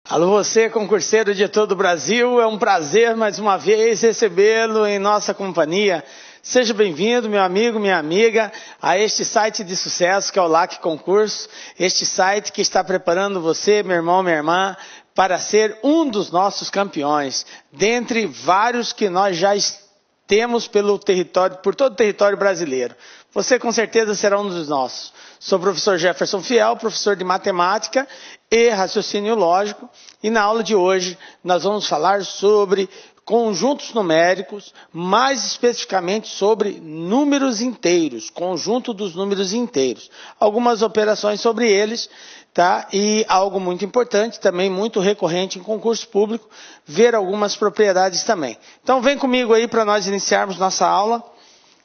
Alô você, concurseiro de todo o Brasil, é um prazer mais uma vez recebê-lo em nossa companhia. Seja bem-vindo, meu amigo, minha amiga, a este site de sucesso que é o LAC Concurso, este site que está preparando você, meu irmão, minha irmã, para ser um dos nossos campeões, dentre vários que nós já temos por todo o território brasileiro. Você com certeza será um dos nossos. Sou o professor Jefferson Fiel, professor de matemática e raciocínio lógico, e na aula de hoje nós vamos falar sobre conjuntos numéricos, mais especificamente sobre números inteiros, conjunto dos números inteiros. Algumas operações sobre eles, tá? E algo muito importante, também muito recorrente em concurso público, ver algumas propriedades também. Então vem comigo aí para nós iniciarmos nossa aula,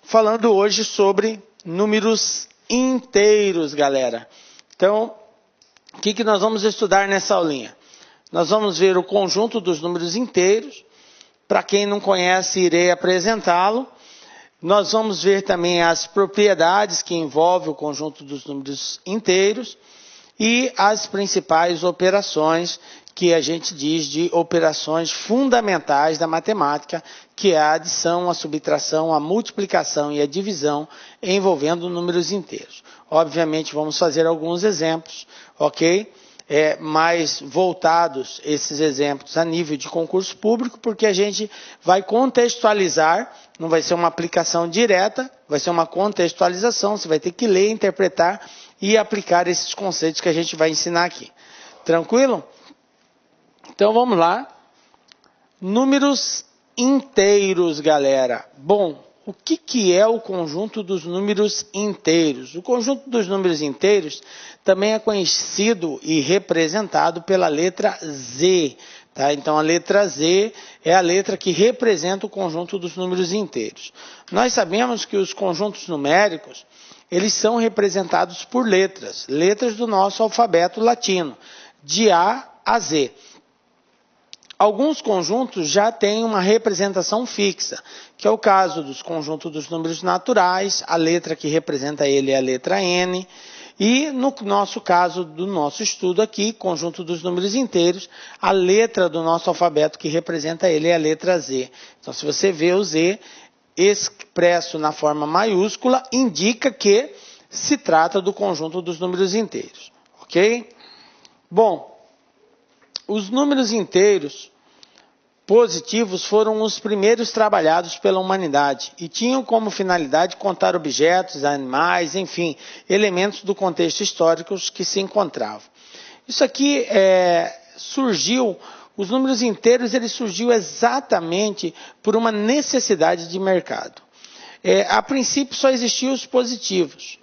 falando hoje sobre números inteiros, galera. Então, o que nós vamos estudar nessa aulinha? Nós vamos ver o conjunto dos números inteiros. Para quem não conhece, irei apresentá-lo. Nós vamos ver também as propriedades que envolvem o conjunto dos números inteiros e as principais operações que a gente diz de operações fundamentais da matemática, que é a adição, a subtração, a multiplicação e a divisão envolvendo números inteiros. Obviamente vamos fazer alguns exemplos, ok? Mais voltados esses exemplos a nível de concurso público, porque a gente vai contextualizar, não vai ser uma aplicação direta, vai ser uma contextualização, você vai ter que ler, interpretar e aplicar esses conceitos que a gente vai ensinar aqui. Tranquilo? Então vamos lá. Números inteiros, galera. Bom, o que é o conjunto dos números inteiros? O conjunto dos números inteiros também é conhecido e representado pela letra Z. Tá? Então a letra Z é a letra que representa o conjunto dos números inteiros. Nós sabemos que os conjuntos numéricos, eles são representados por letras, letras do nosso alfabeto latino, de A a Z. Alguns conjuntos já têm uma representação fixa, que é o caso dos conjuntos dos números naturais, a letra que representa ele é a letra N, e no nosso caso, do nosso estudo aqui, conjunto dos números inteiros, a letra do nosso alfabeto que representa ele é a letra Z. Então, se você vê o Z expresso na forma maiúscula, indica que se trata do conjunto dos números inteiros, ok? Bom, os números inteiros positivos foram os primeiros trabalhados pela humanidade e tinham como finalidade contar objetos, animais, enfim, elementos do contexto histórico que se encontravam. Isso aqui surgiu, os números inteiros, ele surgiu exatamente por uma necessidade de mercado. A princípio só existiam os positivos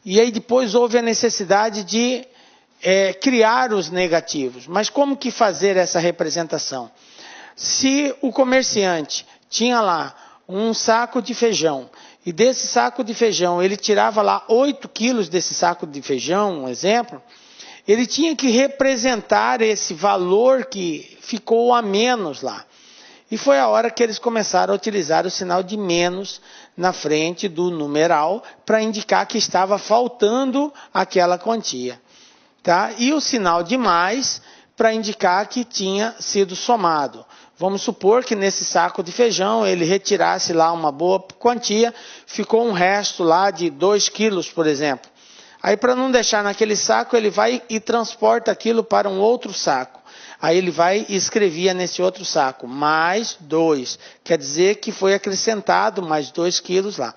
e aí depois houve a necessidade de criar os negativos. Mas como que fazer essa representação? Se o comerciante tinha lá um saco de feijão e desse saco de feijão ele tirava lá 8 quilos desse saco de feijão, um exemplo, ele tinha que representar esse valor que ficou a menos lá. E foi a hora que eles começaram a utilizar o sinal de menos na frente do numeral para indicar que estava faltando aquela quantia. Tá? E o sinal de mais para indicar que tinha sido somado. Vamos supor que nesse saco de feijão ele retirasse lá uma boa quantia, ficou um resto lá de 2 quilos, por exemplo. Aí para não deixar naquele saco, ele vai e transporta aquilo para um outro saco. Aí ele vai e escrevia nesse outro saco, mais 2. Quer dizer que foi acrescentado mais 2 quilos lá.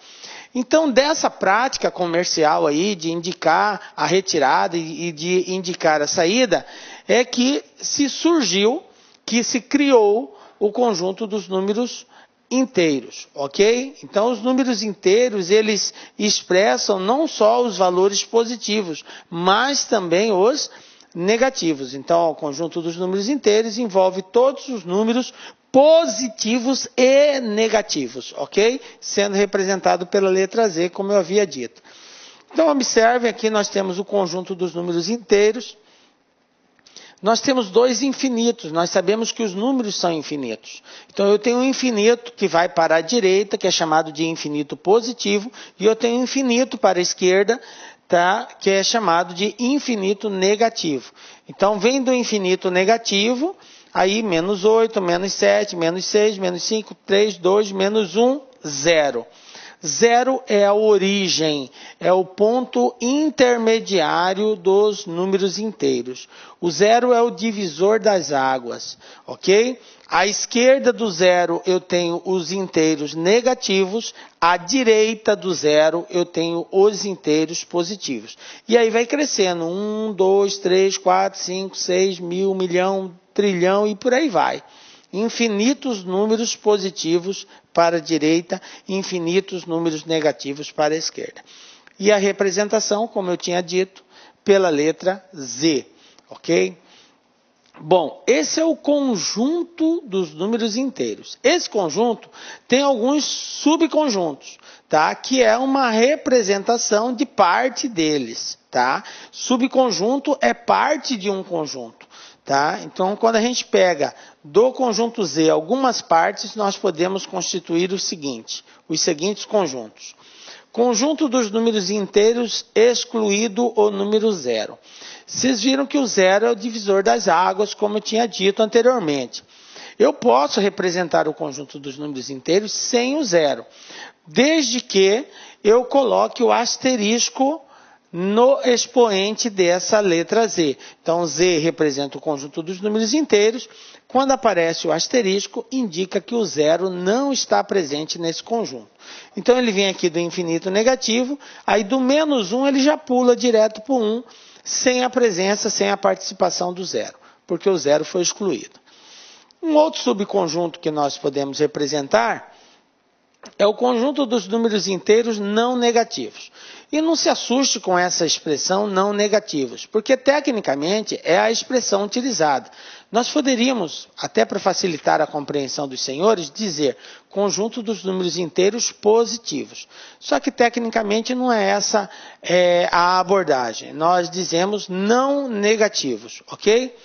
Então, dessa prática comercial aí, de indicar a retirada e de indicar a saída, é que se surgiu, que se criou o conjunto dos números inteiros, ok? Então, os números inteiros, eles expressam não só os valores positivos, mas também os negativos. Então, o conjunto dos números inteiros envolve todos os números positivos e negativos, ok? Sendo representado pela letra Z, como eu havia dito. Então, observem aqui, nós temos o conjunto dos números inteiros. Nós temos dois infinitos, nós sabemos que os números são infinitos. Então, eu tenho um infinito que vai para a direita, que é chamado de infinito positivo, e eu tenho um infinito para a esquerda, tá? Que é chamado de infinito negativo. Então, vem do infinito negativo, aí menos 8, menos 7, menos 6, menos 5, 3, 2, menos 1, 0. 0 é a origem, é o ponto intermediário dos números inteiros. O 0 é o divisor das águas, ok? À esquerda do 0 eu tenho os inteiros negativos, à direita do 0 eu tenho os inteiros positivos. E aí vai crescendo, 1, 2, 3, 4, 5, 6, mil, milhão, trilhão e por aí vai. Infinitos números positivos para a direita, infinitos números negativos para a esquerda. E a representação, como eu tinha dito, pela letra Z, ok? Bom, esse é o conjunto dos números inteiros. Esse conjunto tem alguns subconjuntos, tá? Que é uma representação de parte deles, tá? Subconjunto é parte de um conjunto. Tá? Então, quando a gente pega do conjunto Z algumas partes, nós podemos constituir os seguintes conjuntos. Conjunto dos números inteiros excluído o número 0. Vocês viram que o 0 é o divisor das águas, como eu tinha dito anteriormente. Eu posso representar o conjunto dos números inteiros sem o 0, desde que eu coloque o asterisco no expoente dessa letra Z. Então, Z representa o conjunto dos números inteiros. Quando aparece o asterisco, indica que o 0 não está presente nesse conjunto. Então, ele vem aqui do infinito negativo, aí do menos 1 ele já pula direto para o 1, sem a presença, sem a participação do 0, porque o 0 foi excluído. Um outro subconjunto que nós podemos representar é o conjunto dos números inteiros não negativos. E não se assuste com essa expressão não negativos, porque tecnicamente é a expressão utilizada. Nós poderíamos, até para facilitar a compreensão dos senhores, dizer conjunto dos números inteiros positivos. Só que tecnicamente não é essa a abordagem. Nós dizemos não negativos, ok?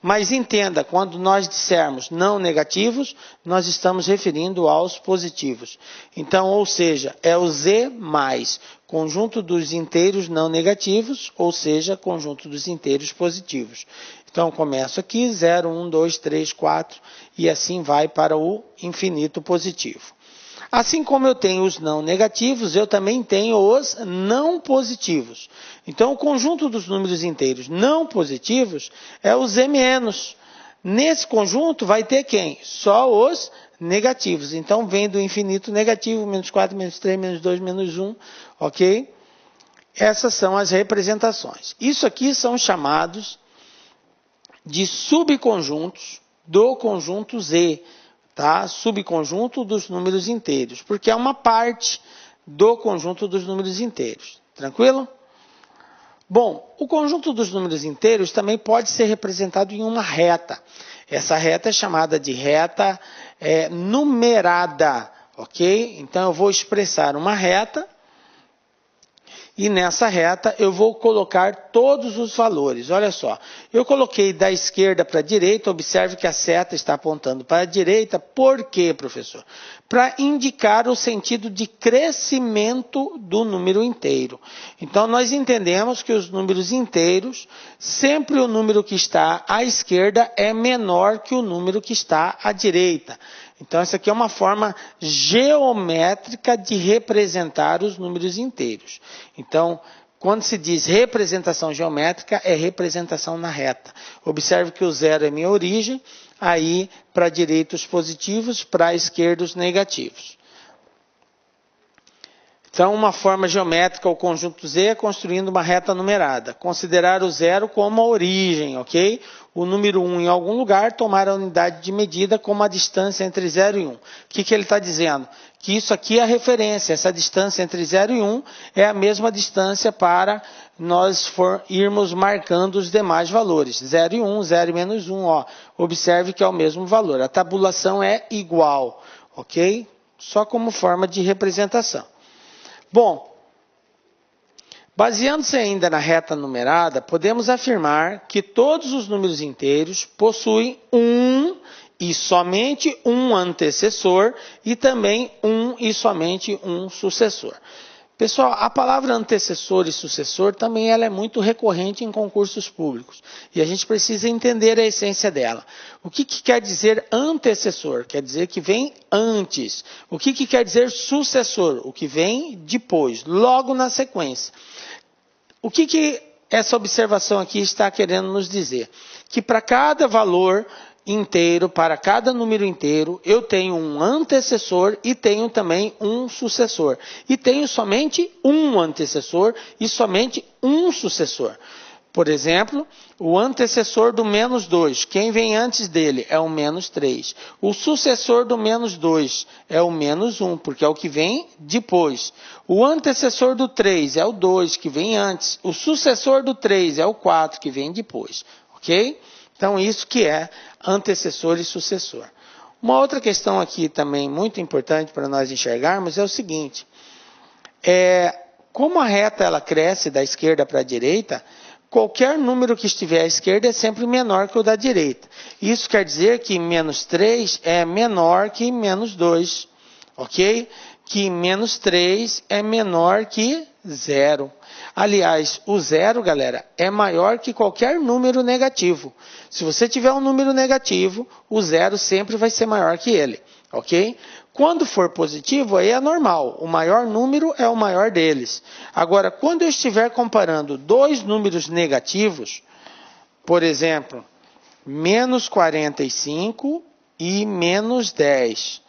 Mas entenda, quando nós dissermos não negativos, nós estamos referindo aos positivos. Então, ou seja, é o Z mais conjunto dos inteiros não negativos, ou seja, conjunto dos inteiros positivos. Então, começo aqui, 0, 1, 2, 3, 4, e assim vai para o infinito positivo. Assim como eu tenho os não negativos, eu também tenho os não positivos. Então, o conjunto dos números inteiros não positivos é o Z-. Nesse conjunto vai ter quem? Só os negativos. Então, vem do infinito negativo, menos 4, menos 3, menos 2, menos 1, ok? Essas são as representações. Isso aqui são chamados de subconjuntos do conjunto Z. Tá? Subconjunto dos números inteiros, porque é uma parte do conjunto dos números inteiros. Tranquilo? Bom, o conjunto dos números inteiros também pode ser representado em uma reta. Essa reta é chamada de reta numerada, ok? Então, eu vou expressar uma reta e nessa reta eu vou colocar todos os valores. Olha só, eu coloquei da esquerda para a direita, observe que a seta está apontando para a direita. Por quê, professor? Para indicar o sentido de crescimento do número inteiro. Então, nós entendemos que os números inteiros, sempre o número que está à esquerda é menor que o número que está à direita. Então, essa aqui é uma forma geométrica de representar os números inteiros. Então, quando se diz representação geométrica, é representação na reta. Observe que o 0 é minha origem, aí para a direita os positivos, para a esquerda os negativos. Então, uma forma geométrica, o conjunto Z é construindo uma reta numerada. Considerar o 0 como a origem, ok? O número 1 em algum lugar, tomar a unidade de medida como a distância entre 0 e 1. O que ele está dizendo? Que isso aqui é a referência, essa distância entre 0 e 1 é a mesma distância para nós irmos marcando os demais valores. 0 e 1, 0 e menos 1, ó. Observe que é o mesmo valor. A tabulação é igual, ok? Só como forma de representação. Bom, baseando-se ainda na reta numerada, podemos afirmar que todos os números inteiros possuem um e somente um antecessor e também um e somente um sucessor. Pessoal, a palavra antecessor e sucessor também ela é muito recorrente em concursos públicos. E a gente precisa entender a essência dela. O que quer dizer antecessor? Quer dizer que vem antes. O que quer dizer sucessor? O que vem depois, logo na sequência. O que essa observação aqui está querendo nos dizer? Que para cada valor inteiro, para cada número inteiro, eu tenho um antecessor e tenho também um sucessor. E tenho somente um antecessor e somente um sucessor. Por exemplo, o antecessor do menos 2, quem vem antes dele é o menos 3. O sucessor do menos 2 é o menos 1, porque é o que vem depois. O antecessor do 3 é o 2, que vem antes. O sucessor do 3 é o 4, que vem depois. Ok? Então, isso que é antecessor e sucessor. Uma outra questão aqui também muito importante para nós enxergarmos é o seguinte. Como a reta ela cresce da esquerda para a direita, qualquer número que estiver à esquerda é sempre menor que o da direita. Isso quer dizer que menos 3 é menor que menos 2. Ok? Que menos 3 é menor que 0. Aliás, o 0, galera, é maior que qualquer número negativo. Se você tiver um número negativo, o 0 sempre vai ser maior que ele. Ok? Quando for positivo, aí é normal. O maior número é o maior deles. Agora, quando eu estiver comparando dois números negativos, por exemplo, menos 45 e menos 10.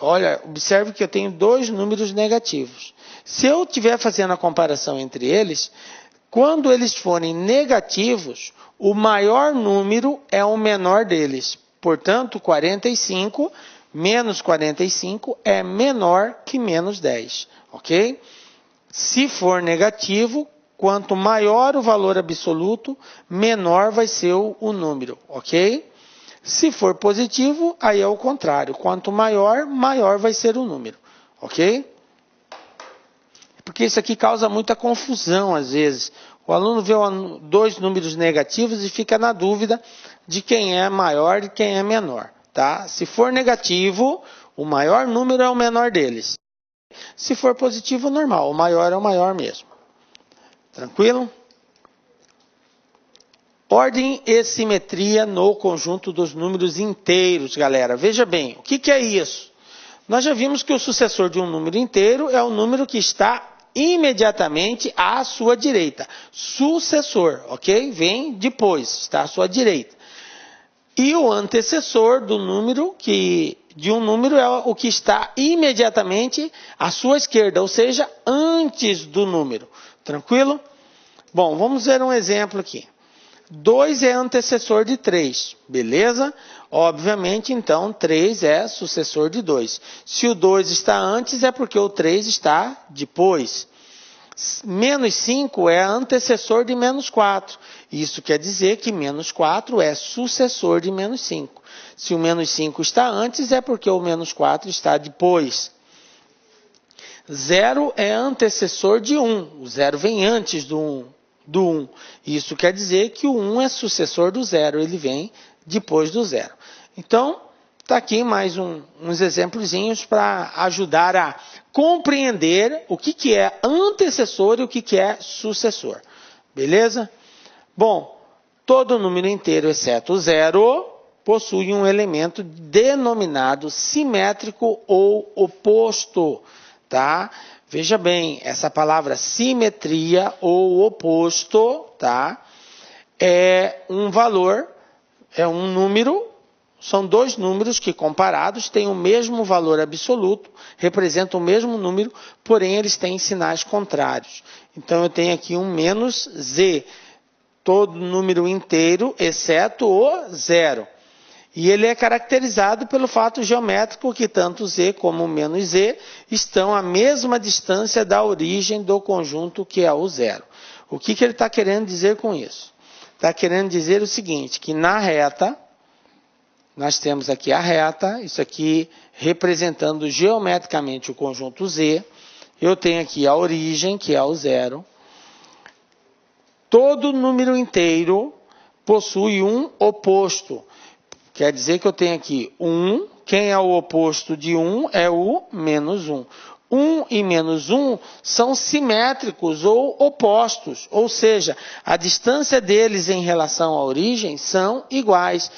Olha, observe que eu tenho dois números negativos. Se eu estiver fazendo a comparação entre eles, quando eles forem negativos, o maior número é o menor deles. Portanto, 45 menos 45 é menor que menos 10. Ok? Se for negativo, quanto maior o valor absoluto, menor vai ser o número. Ok? Se for positivo, aí é o contrário. Quanto maior, maior vai ser o número. Ok? Porque isso aqui causa muita confusão às vezes. O aluno vê dois números negativos e fica na dúvida de quem é maior e quem é menor. Tá? Se for negativo, o maior número é o menor deles. Se for positivo, normal. O maior é o maior mesmo. Tranquilo? Ordem e simetria no conjunto dos números inteiros, galera. Veja bem, o que é isso? Nós já vimos que o sucessor de um número inteiro é o número que está imediatamente à sua direita. Sucessor, ok? Vem depois, está à sua direita. E o antecessor do número de um número é o que está imediatamente à sua esquerda, ou seja, antes do número. Tranquilo? Bom, vamos ver um exemplo aqui. 2 é antecessor de 3, beleza? Obviamente, então, 3 é sucessor de 2. Se o 2 está antes, é porque o 3 está depois. Menos 5 é antecessor de menos 4. Isso quer dizer que menos 4 é sucessor de menos 5. Se o menos 5 está antes, é porque o menos 4 está depois. 0 é antecessor de 1. O 0 vem antes do 1. Isso quer dizer que o 1 é sucessor do 0, ele vem depois do 0. Então, está aqui mais uns exemplozinhos para ajudar a compreender o que é antecessor e o que é sucessor. Beleza? Bom, todo número inteiro, exceto o 0, possui um elemento denominado simétrico ou oposto. Tá? Veja bem, essa palavra simetria ou oposto, tá? É um valor, é um número, são dois números que comparados têm o mesmo valor absoluto, representam o mesmo número, porém eles têm sinais contrários. Então eu tenho aqui um menos z, todo número inteiro, exceto o 0. E ele é caracterizado pelo fato geométrico que tanto z como o menos z estão à mesma distância da origem do conjunto que é o 0. O que ele está querendo dizer com isso? Está querendo dizer o seguinte, que na reta, nós temos aqui a reta, isso aqui representando geometricamente o conjunto z. Eu tenho aqui a origem, que é o 0. Todo número inteiro possui um oposto. Quer dizer que eu tenho aqui 1, quem é o oposto de 1 é o menos 1. 1 e menos 1 são simétricos ou opostos, ou seja, a distância deles em relação à origem são iguais.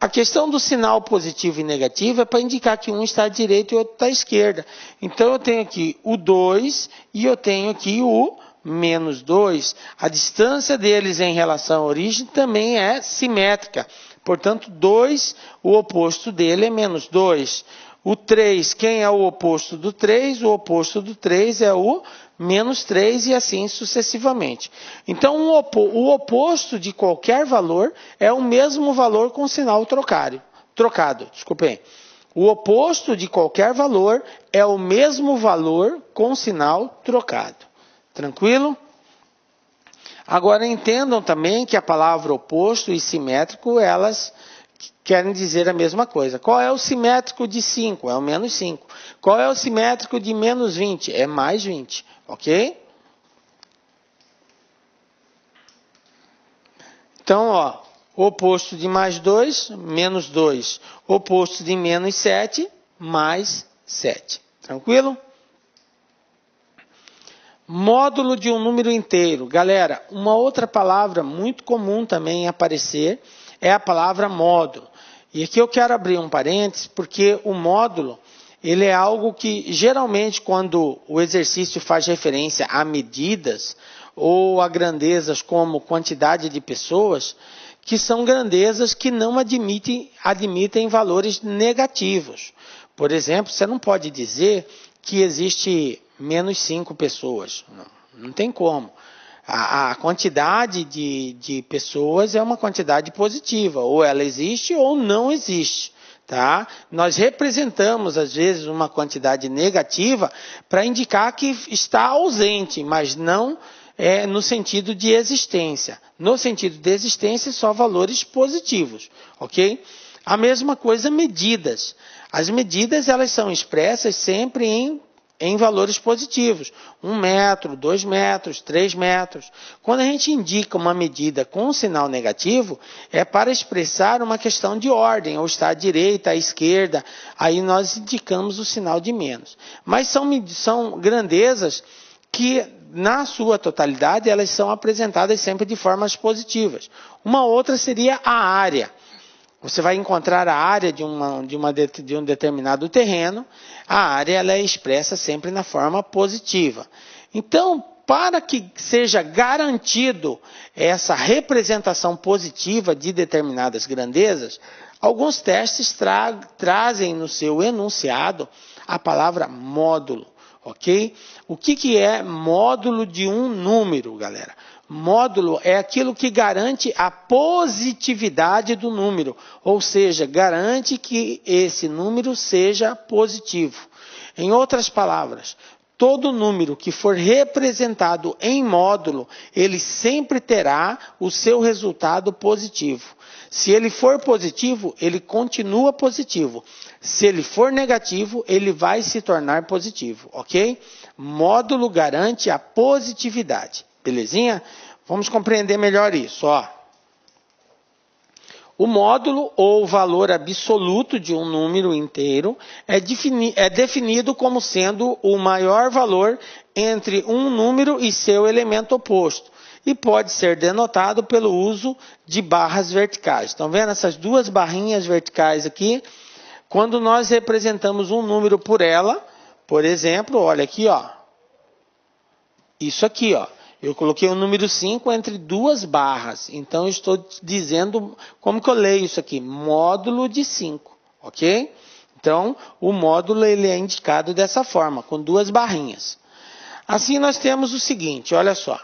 A questão do sinal positivo e negativo é para indicar que um está à direita e o outro está à esquerda. Então, eu tenho aqui o 2 e eu tenho aqui o menos 2. A distância deles em relação à origem também é simétrica. Portanto, 2, o oposto dele é menos 2. O 3, quem é o oposto do 3? O oposto do 3 é o menos 3 e assim sucessivamente. Então, o oposto de qualquer valor é o mesmo valor com sinal trocado. Desculpem. O oposto de qualquer valor é o mesmo valor com sinal trocado. Tranquilo? Agora, entendam também que a palavra oposto e simétrico, elas querem dizer a mesma coisa. Qual é o simétrico de 5? É o menos 5. Qual é o simétrico de menos 20? É mais 20. Ok? Então, ó, oposto de mais 2, menos 2. Oposto de menos 7, mais 7. Tranquilo? Módulo de um número inteiro. Galera, uma outra palavra muito comum também aparecer é a palavra módulo. E aqui eu quero abrir um parênteses, porque o módulo, ele é algo que geralmente quando o exercício faz referência a medidas ou a grandezas como quantidade de pessoas, que são grandezas que não admitem valores negativos. Por exemplo, você não pode dizer que existe menos 5 pessoas. Não tem como. A quantidade de pessoas é uma quantidade positiva. Ou ela existe ou não existe. Tá? Nós representamos, às vezes, uma quantidade negativa para indicar que está ausente, mas não no sentido de existência. No sentido de existência, só valores positivos. Ok? A mesma coisa, medidas. As medidas, elas são expressas sempre em valores positivos. 1 metro, 2 metros, 3 metros. Quando a gente indica uma medida com um sinal negativo, é para expressar uma questão de ordem, ou está à direita, à esquerda, aí nós indicamos o sinal de menos. Mas são grandezas que, na sua totalidade, elas são apresentadas sempre de formas positivas. Uma outra seria a área. Você vai encontrar a área de um determinado terreno, a área ela é expressa sempre na forma positiva. Então, para que seja garantido essa representação positiva de determinadas grandezas, alguns testes trazem no seu enunciado a palavra módulo. Ok? O que é módulo de um número, galera? Módulo é aquilo que garante a positividade do número, ou seja, garante que esse número seja positivo. Em outras palavras, todo número que for representado em módulo, ele sempre terá o seu resultado positivo. Se ele for positivo, ele continua positivo. Se ele for negativo, ele vai se tornar positivo, ok? Módulo garante a positividade. Belezinha? Vamos compreender melhor isso, ó. O módulo ou valor absoluto de um número inteiro é definido como sendo o maior valor entre um número e seu elemento oposto. E pode ser denotado pelo uso de barras verticais. Estão vendo essas duas barrinhas verticais aqui? Quando nós representamos um número por ela, por exemplo, olha aqui, ó. Isso aqui, ó. Eu coloquei o número 5 entre duas barras. Então, eu estou dizendo como que eu leio isso aqui. Módulo de 5, ok? Então, o módulo ele é indicado dessa forma, com duas barrinhas. Assim, nós temos o seguinte, olha só.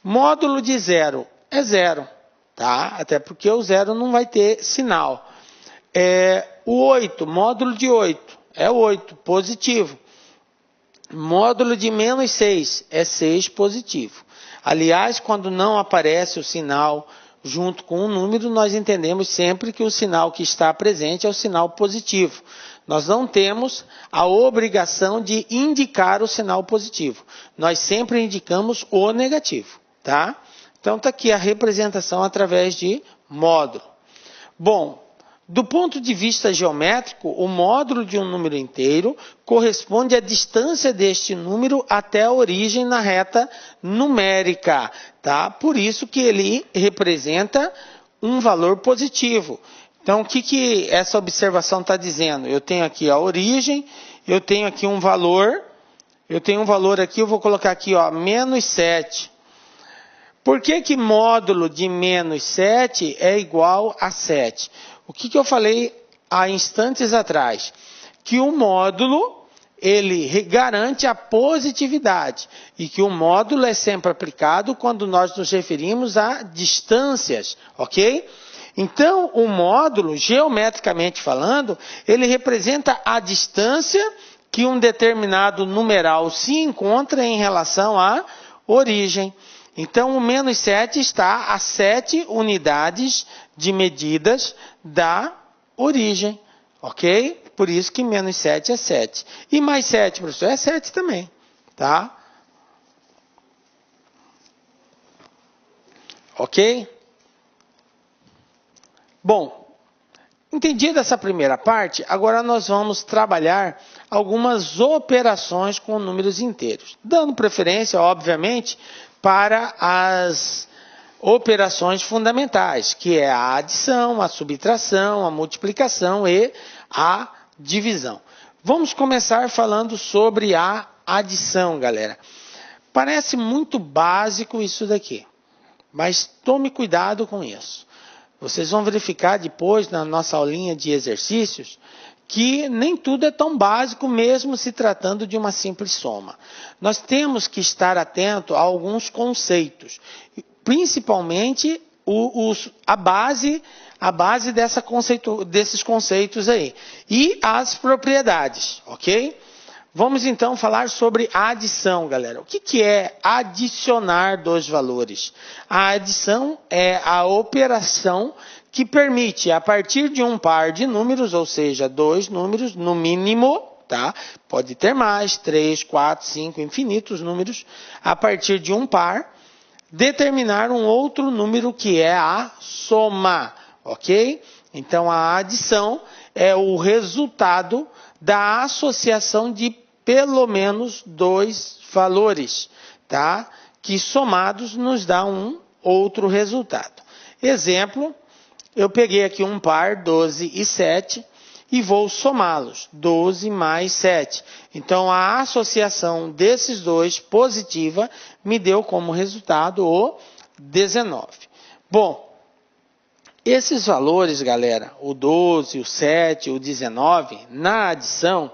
Módulo de 0 é 0, tá? Até porque o 0 não vai ter sinal. O 8, módulo de 8, é 8, positivo. Módulo de menos 6 é 6 positivo. Aliás, quando não aparece o sinal junto com o número, nós entendemos sempre que o sinal que está presente é o sinal positivo. Nós não temos a obrigação de indicar o sinal positivo. Nós sempre indicamos o negativo, tá? Então, está aqui a representação através de módulo. Bom, Do ponto de vista geométrico, o módulo de um número inteiro corresponde à distância deste número até a origem na reta numérica, tá? Por isso que ele representa um valor positivo. Então, o que essa observação está dizendo? Eu tenho aqui a origem, eu tenho aqui um valor, aqui, eu vou colocar aqui, ó, menos 7. Por que módulo de menos 7 é igual a 7? O que eu falei há instantes atrás? Que o módulo, ele garante a positividade. E que o módulo é sempre aplicado quando nós nos referimos a distâncias, ok? Então, o módulo, geometricamente falando, ele representa a distância que um determinado numeral se encontra em relação à origem. Então, o menos 7 está a 7 unidades de medidas da origem, ok? Por isso que menos 7 é 7. E mais 7, professor, é 7 também, tá? Ok? Bom, entendida essa primeira parte, agora nós vamos trabalhar algumas operações com números inteiros, dando preferência, obviamente, para as operações fundamentais, que é a adição, a subtração, a multiplicação e a divisão. Vamos começar falando sobre a adição, galera. Parece muito básico isso daqui, mas tome cuidado com isso. Vocês vão verificar depois na nossa aulinha de exercícios que nem tudo é tão básico mesmo se tratando de uma simples soma. Nós temos que estar atento a alguns conceitos, principalmente a base desses conceitos aí e as propriedades, ok? Vamos então falar sobre a adição, galera. O que é adicionar dois valores? A adição é a operação que permite, a partir de um par de números, ou seja, dois números no mínimo, tá? Pode ter mais, 3, 4, 5, infinitos números, a partir de um par, determinar um outro número que é a soma, ok? Então, a adição é o resultado da associação de pelo menos dois valores, tá? Que somados nos dá um outro resultado. Exemplo, eu peguei aqui um par, 12 e 7, e vou somá-los, 12 mais 7. Então, a associação desses dois, positiva, me deu como resultado o 19. Bom, esses valores, galera, o 12, o 7, o 19, na adição,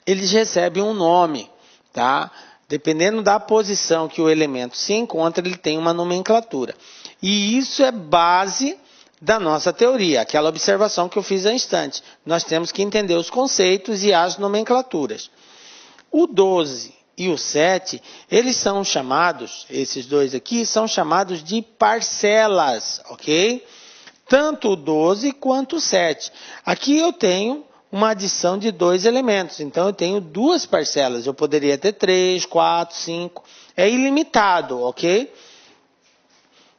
eles recebem um nome, tá? Dependendo da posição que o elemento se encontra, ele tem uma nomenclatura. E isso é base da nossa teoria, aquela observação que eu fiz há instantes. Nós temos que entender os conceitos e as nomenclaturas. O 12 e o 7, eles são chamados, esses dois aqui, são chamados de parcelas, ok? Tanto o 12 quanto o 7. Aqui eu tenho uma adição de dois elementos, então eu tenho duas parcelas. Eu poderia ter 3, 4, 5, é ilimitado, ok?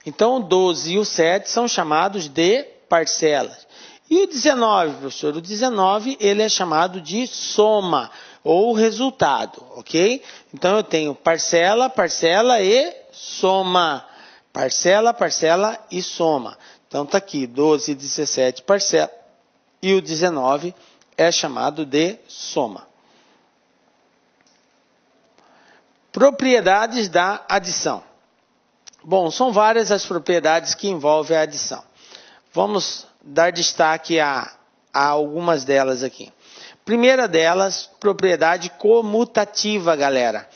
Então o 12 e o 7 são chamados de parcelas. E o 19, professor? O 19, ele é chamado de soma, ou resultado, ok? Então eu tenho parcela, parcela e soma. Parcela, parcela e soma. Então está aqui, 12 e 17 parcela. E o 19 é chamado de soma. Propriedades da adição. Bom, são várias as propriedades que envolvem a adição. Vamos dar destaque a algumas delas aqui. Primeira delas, propriedade comutativa, galera.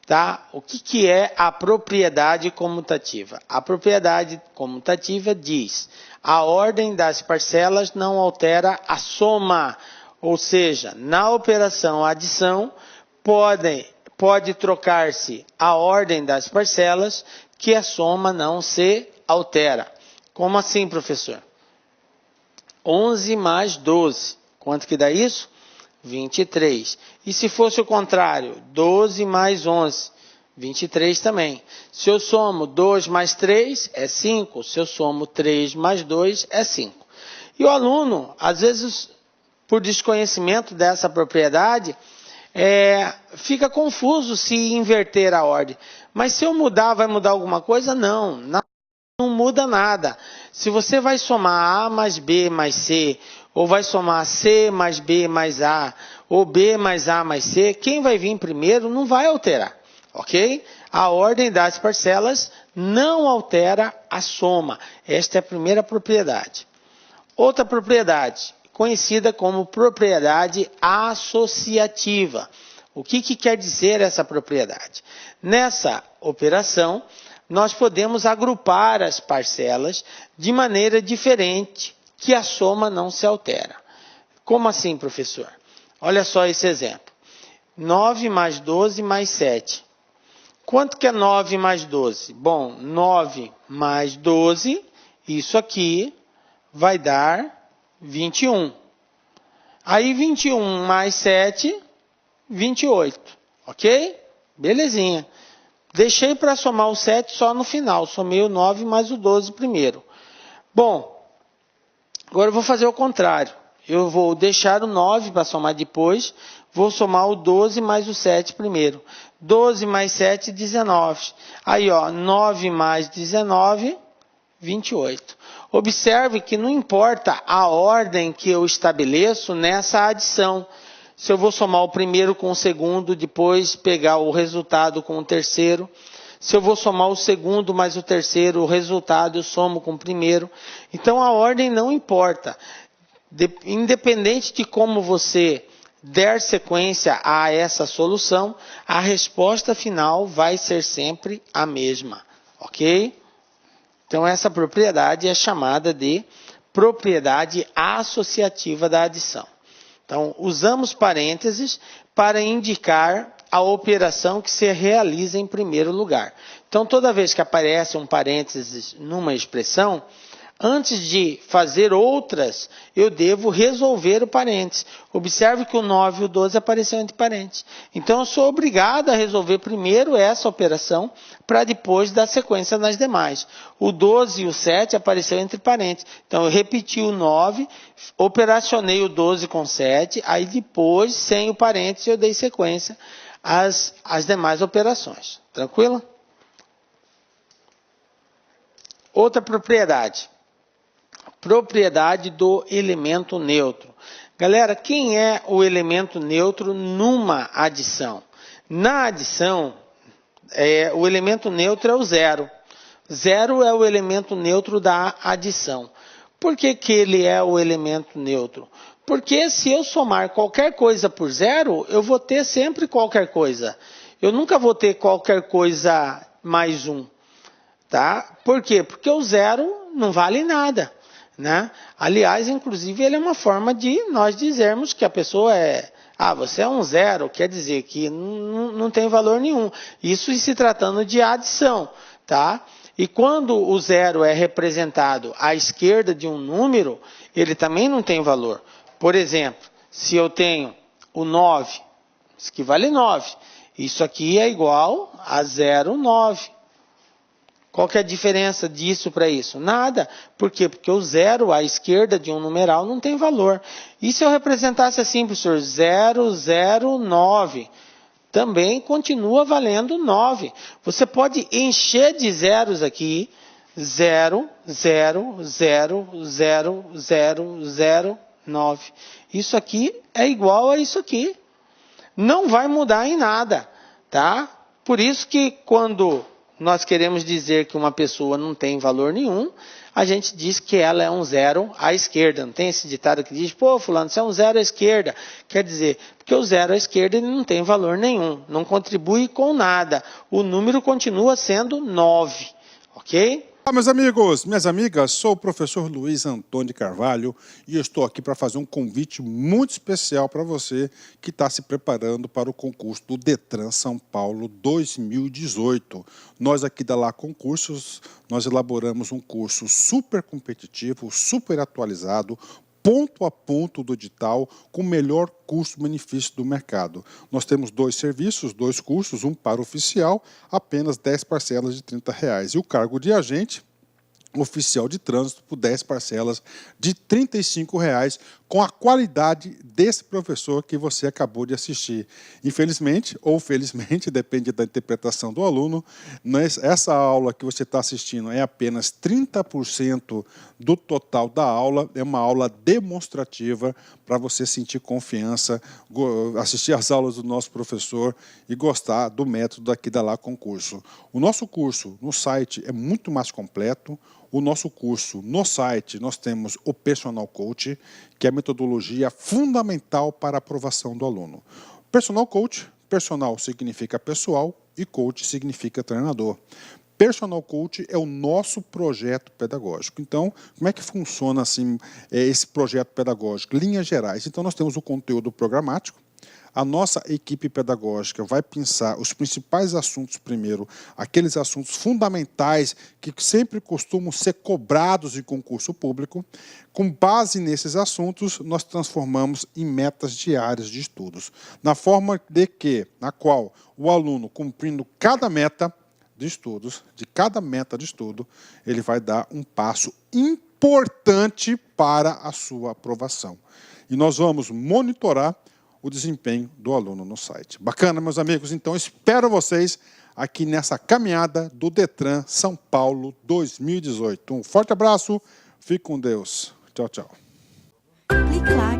Tá? O que é a propriedade comutativa? A propriedade comutativa diz: a ordem das parcelas não altera a soma. Ou seja, na operação adição, pode trocar-se a ordem das parcelas, que a soma não se altera. Como assim, professor? 11 mais 12. Quanto que dá isso? 23. E se fosse o contrário? 12 mais 11. 23 também. Se eu somo 2 mais 3, é 5. Se eu somo 3 mais 2, é 5. E o aluno, às vezes, por desconhecimento dessa propriedade, fica confuso se inverter a ordem. Mas se eu mudar, vai mudar alguma coisa? Não, não muda nada. Se você vai somar A mais B mais C, ou vai somar C mais B mais A, ou B mais A mais C, quem vai vir primeiro não vai alterar, ok? A ordem das parcelas não altera a soma. Esta é a primeira propriedade. Outra propriedade, conhecida como propriedade associativa. O que quer dizer essa propriedade? Nessa operação, nós podemos agrupar as parcelas de maneira diferente, que a soma não se altera. Como assim, professor? Olha só esse exemplo. 9 mais 12 mais 7. Quanto que é 9 mais 12? Bom, 9 mais 12, isso aqui vai dar 21. Aí 21 mais 7, 28. Ok? Belezinha. Deixei para somar o 7 só no final. Somei o 9 mais o 12 primeiro. Bom, agora eu vou fazer o contrário. Eu vou deixar o 9 para somar depois. Vou somar o 12 mais o 7 primeiro. 12 mais 7, 19. Aí, ó, 9 mais 19, 28. Observe que não importa a ordem que eu estabeleço nessa adição. Se eu vou somar o primeiro com o segundo, depois pegar o resultado com o terceiro. Se eu vou somar o segundo mais o terceiro, o resultado eu somo com o primeiro. Então a ordem não importa. Independente de como você der sequência a essa solução, a resposta final vai ser sempre a mesma. Ok? Então essa propriedade é chamada de propriedade associativa da adição. Então, usamos parênteses para indicar a operação que se realiza em primeiro lugar. Então, toda vez que aparece um parênteses numa expressão, antes de fazer outras, eu devo resolver o parênteses. Observe que o 9 e o 12 apareceram entre parênteses. Então, eu sou obrigado a resolver primeiro essa operação, para depois dar sequência nas demais. O 12 e o 7 apareceram entre parênteses. Então, eu repeti o 9, operacionei o 12 com 7, aí depois, sem o parênteses, eu dei sequência às demais operações. Tranquilo? Outra propriedade. Propriedade do elemento neutro. Galera, quem é o elemento neutro numa adição? Na adição, o elemento neutro é o zero. Zero é o elemento neutro da adição. Por que ele é o elemento neutro? Porque se eu somar qualquer coisa por zero, eu vou ter sempre qualquer coisa. Eu nunca vou ter qualquer coisa mais um. Tá? Por quê? Porque o zero não vale nada. Né? Aliás, inclusive, ele é uma forma de nós dizermos que a pessoa você é um zero, quer dizer que não tem valor nenhum. Isso se tratando de adição, tá? E quando o zero é representado à esquerda de um número, ele também não tem valor. Por exemplo, se eu tenho o 9, isso aqui vale 9. Isso aqui é igual a 0,9. Qual que é a diferença disso para isso? Nada. Por quê? Porque o zero à esquerda de um numeral não tem valor. E se eu representasse assim, professor, 009, também continua valendo 9. Você pode encher de zeros aqui, 0, 0, 0, 0, 0, 0, 9. Isso aqui é igual a isso aqui. Não vai mudar em nada, tá? Por isso que quando nós queremos dizer que uma pessoa não tem valor nenhum, a gente diz que ela é um zero à esquerda. Não tem esse ditado que diz, pô, fulano, você é um zero à esquerda. Quer dizer, porque o zero à esquerda ele não tem valor nenhum, não contribui com nada. O número continua sendo 9, ok? Olá, meus amigos, minhas amigas, sou o professor Luiz Antônio Carvalho e eu estou aqui para fazer um convite muito especial para você que está se preparando para o concurso do Detran São Paulo 2018. Nós aqui da Lá Concursos, nós elaboramos um curso super competitivo, super atualizado, ponto a ponto do edital com o melhor custo-benefício do mercado. Nós temos 2 serviços, 2 cursos, um para oficial, apenas 10 parcelas de R$ 30. E o cargo de agente oficial de trânsito por 10 parcelas de R$ 35, com a qualidade desse professor que você acabou de assistir. Infelizmente, ou felizmente, depende da interpretação do aluno, essa aula que você está assistindo é apenas 30% do total da aula, é uma aula demonstrativa para você sentir confiança, assistir às aulas do nosso professor e gostar do método aqui da Lá Concurso. O nosso curso no site é muito mais completo. O nosso curso no site, nós temos o Personal Coach, que é a metodologia fundamental para a aprovação do aluno. Personal Coach, personal significa pessoal e coach significa treinador. Personal Coach é o nosso projeto pedagógico. Então, como é que funciona assim, esse projeto pedagógico? Linhas gerais. Então, nós temos o conteúdo programático. A nossa equipe pedagógica vai pensar os principais assuntos primeiro, aqueles assuntos fundamentais que sempre costumam ser cobrados em concurso público. Com base nesses assuntos, nós transformamos em metas diárias de estudos, na forma na qual o aluno, cumprindo cada meta de estudos, ele vai dar um passo importante para a sua aprovação. E nós vamos monitorar o desempenho do aluno no site. Bacana, meus amigos? Então, espero vocês aqui nessa caminhada do Detran São Paulo 2018. Um forte abraço, fique com Deus. Tchau, tchau. Clique lá.